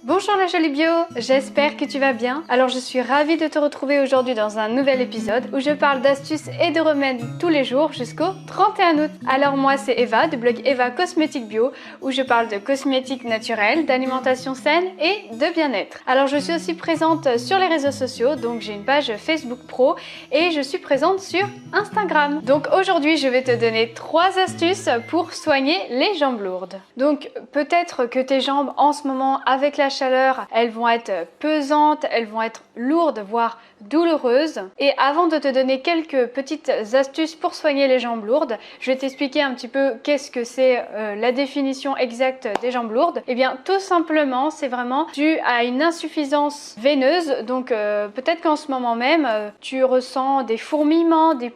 Bonjour la jolie bio, j'espère que tu vas bien. Alors je suis ravie de te retrouver aujourd'hui dans un nouvel épisode où je parle d'astuces et de remèdes tous les jours jusqu'au 31 août. Alors moi c'est Eva du blog Eva Cosmétique Bio où je parle de cosmétiques naturels, d'alimentation saine et de bien-être. Alors je suis aussi présente sur les réseaux sociaux, donc j'ai une page Facebook Pro et je suis présente sur Instagram. Donc aujourd'hui je vais te donner 3 astuces pour soigner les jambes lourdes. Donc peut-être que tes jambes en ce moment avec la chaleur, elles vont être pesantes, elles vont être lourdes, voire douloureuses. Et avant de te donner quelques petites astuces pour soigner les jambes lourdes, je vais t'expliquer un petit peu qu'est-ce que c'est la définition exacte des jambes lourdes. Et bien tout simplement, c'est vraiment dû à une insuffisance veineuse. Donc peut-être qu'en ce moment même, tu ressens des fourmillements, des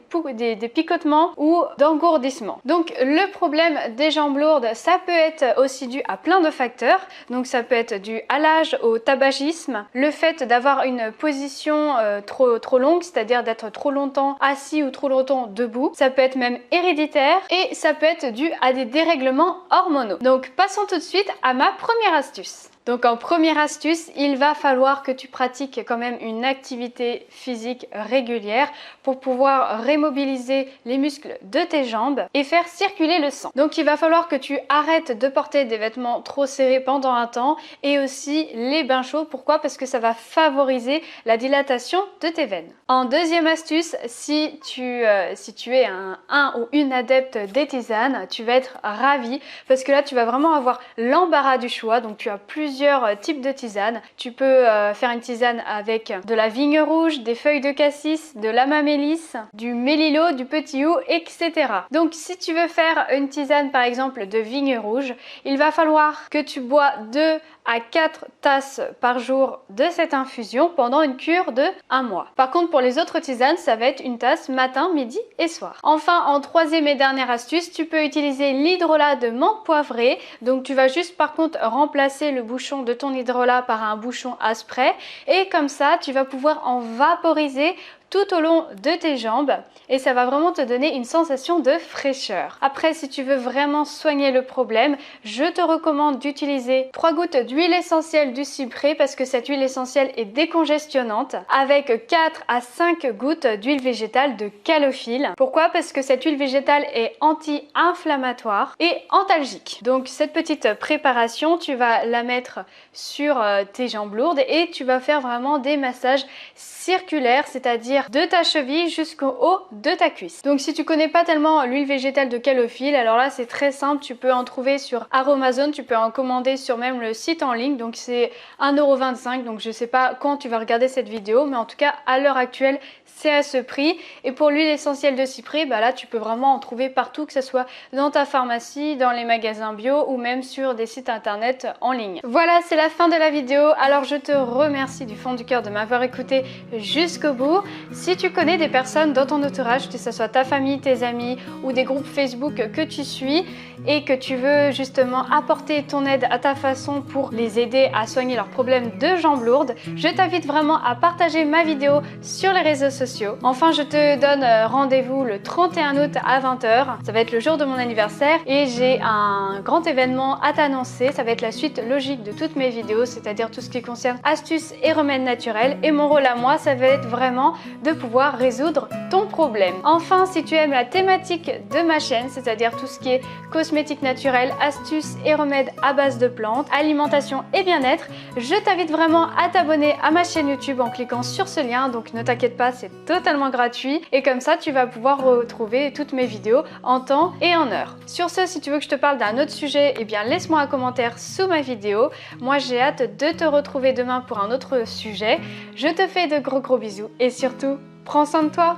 picotements ou d'engourdissements. Donc le problème des jambes lourdes, ça peut être aussi dû à plein de facteurs. Donc ça peut être dû à l'âge, au tabagisme, le fait d'avoir une position trop longue, c'est-à-dire d'être trop longtemps assis ou trop longtemps debout. Ça peut être même héréditaire et ça peut être dû à des dérèglements hormonaux. Donc passons tout de suite à ma première astuce. Donc en première astuce, il va falloir que tu pratiques quand même une activité physique régulière pour pouvoir remobiliser les muscles de tes jambes et faire circuler le sang. Donc il va falloir que tu arrêtes de porter des vêtements trop serrés pendant un temps et aussi les bains chauds. Pourquoi? Parce que ça va favoriser la dilatation de tes veines. En deuxième astuce, si tu es un ou une adepte des tisanes, tu vas être ravi parce que là tu vas vraiment avoir l'embarras du choix. Donc tu as plusieurs types de tisanes. Tu peux faire une tisane avec de la vigne rouge, des feuilles de cassis, de l'amamélis, du mélilo, du petit hou, etc. Donc si tu veux faire une tisane par exemple de vigne rouge, il va falloir que tu bois 2 à 4 tasses par jour de cette infusion pendant une cure de 1 mois. Par contre pour les autres tisanes, ça va être une tasse matin, midi et soir. Enfin en troisième et dernière astuce, tu peux utiliser l'hydrolat de menthe poivrée. Donc tu vas juste par contre remplacer le bouchon de ton hydrolat par un bouchon à spray et comme ça tu vas pouvoir en vaporiser tout au long de tes jambes et ça va vraiment te donner une sensation de fraîcheur. Après, si tu veux vraiment soigner le problème, je te recommande d'utiliser 3 gouttes d'huile essentielle du cyprès parce que cette huile essentielle est décongestionnante avec 4 à 5 gouttes d'huile végétale de calophylle. Pourquoi? Parce que cette huile végétale est anti-inflammatoire et antalgique. Donc cette petite préparation, tu vas la mettre sur tes jambes lourdes et tu vas faire vraiment des massages circulaires, c'est-à-dire de ta cheville jusqu'au haut de ta cuisse. Donc si tu connais pas tellement l'huile végétale de calophylle, alors là c'est très simple, tu peux en trouver sur Aromazone, tu peux en commander sur même le site en ligne, donc c'est 1,25 €, donc je sais pas quand tu vas regarder cette vidéo, mais en tout cas à l'heure actuelle c'est à ce prix. Et pour l'huile essentielle de cyprès, bah là tu peux vraiment en trouver partout, que ce soit dans ta pharmacie, dans les magasins bio ou même sur des sites internet en ligne. Voilà, c'est la fin de la vidéo. Alors je te remercie du fond du cœur de m'avoir écouté jusqu'au bout. Si tu connais des personnes dans ton entourage, que ce soit ta famille, tes amis ou des groupes Facebook que tu suis et que tu veux justement apporter ton aide à ta façon pour les aider à soigner leurs problèmes de jambes lourdes, je t'invite vraiment à partager ma vidéo sur les réseaux sociaux. Enfin, je te donne rendez-vous le 31 août à 20 h. Ça va être le jour de mon anniversaire et j'ai un grand événement à t'annoncer. Ça va être la suite logique de toutes mes vidéos, c'est-à-dire tout ce qui concerne astuces et remèdes naturels. Et mon rôle à moi, ça va être vraiment de pouvoir résoudre ton problème. Enfin, si tu aimes la thématique de ma chaîne, c'est-à-dire tout ce qui est cosmétique naturelle, astuces et remèdes à base de plantes, alimentation et bien-être, je t'invite vraiment à t'abonner à ma chaîne YouTube en cliquant sur ce lien. Donc ne t'inquiète pas, c'est totalement gratuit et comme ça tu vas pouvoir retrouver toutes mes vidéos en temps et en heure. Sur ce, si tu veux que je te parle d'un autre sujet, eh bien laisse-moi un commentaire sous ma vidéo. Moi j'ai hâte de te retrouver demain pour un autre sujet. Je te fais de gros bisous et surtout, prends soin de toi.